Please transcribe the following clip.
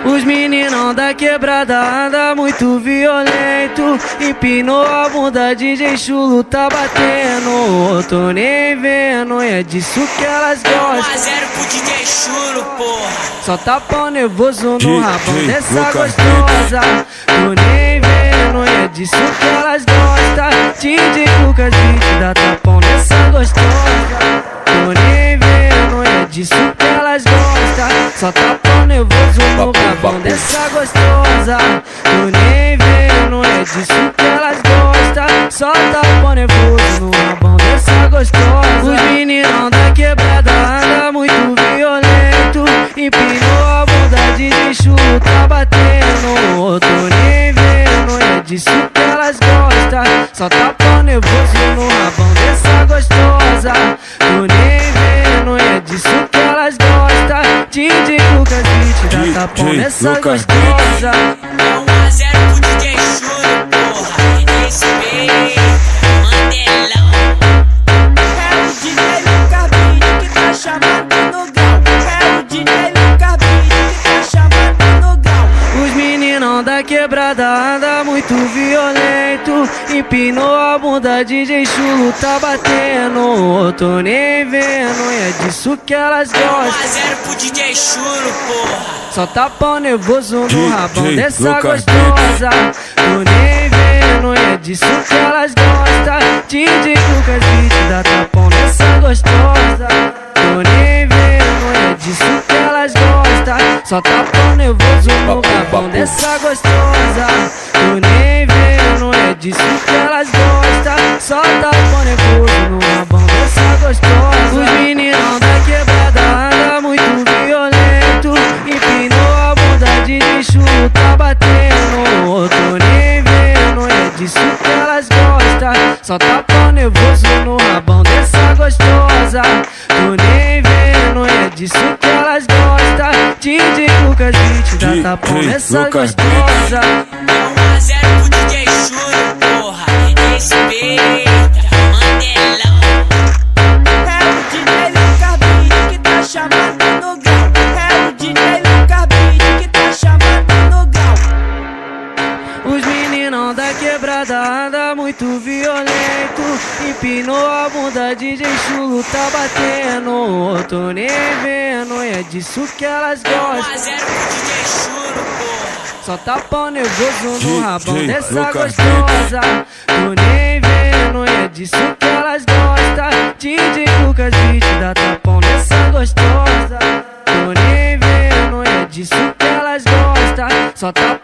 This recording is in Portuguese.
Os meninão da quebrada anda muito violento. Empinou a bunda, DJ Chulo tá batendo. Tô nem vendo, é disso que elas gostam. 1x0 pro DJ Chulo, porra. Só tapão nervoso no rabão dessa gostosa. Tô nem vendo, é disso que elas gostam. DJ Lucas Beat dá tapão nessa gostosa. Tô nem vendo, é disso que elas gostam. Só tapão nervoso no rabão dessa gostosa. Tô nem vendo, é disso que elas gostam. Só tapão nervoso no rabão dessa gostosa. Os meninão da quebrada anda muito violento. Empinou a bunda, DJ Chulo tá batendo. Tô nem vendo, é disso que elas gostam. Só tapão nervoso no rabão dessa gostosa. Tô nem vendo, é disso que elas gostam. DJ Lucas Beat dá tapão nessa gostosa. É 1x0 pro DJ Chulo, porra. Respeita, Mandelão. É o DJ Lucas Beat que tá chamando no grau. É o DJ Lucas Beat que tá chamando no grau. Os meninão da quebrada anda muito violento. Empinou a bunda, DJ Chulo tá batendo. Tô nem vendo, é disso que elas gostam. 1x0 pro DJ Chulo, porra. Só tapão nervoso no rabão dessa gostosa. Tô nem vendo, é disso que elas gostam. DJ Lucas Beat dá tapão nessa gostosa. Tô nem vendo, é disso que elas gostam. Só tapão nervoso no rabão dessa gostosa. Tô nem vendo, é disso que elas gostam. Só tapão nervoso no rabão dessa gostosa. Os meninão da quebrada anda muito violento. Empinou a bunda, DJ Chulo tá batendo. Tô nem vendo, é disso que elas gostam. Só tapão nervoso no rabão dessa gostosa. Tô nem vendo, é disso que elas gostam. DJ Lucas Beat dá tapão nessa gostosa. É 1x0 pro DJ Chulo, porra. Respeita, Mandelão. É o DJ Lucas Beat que tá chamando no grau. É o DJ Lucas Beat que tá chamando no grau. Os meninão da quebrada anda muito violento. Empinou a bunda, DJ Chulo tá batendo. Tô nem vendo, é disso que elas gostam. 1x0 pro DJ Chulo, porra. Só tapão nervoso no rabão DJ dessa Lucas gostosa. Tô nem vendo, é disso que elas gostam. DJ Lucas Beat dá tapão nessa gostosa. Tô nem vendo, é disso que elas gostam. Só tapão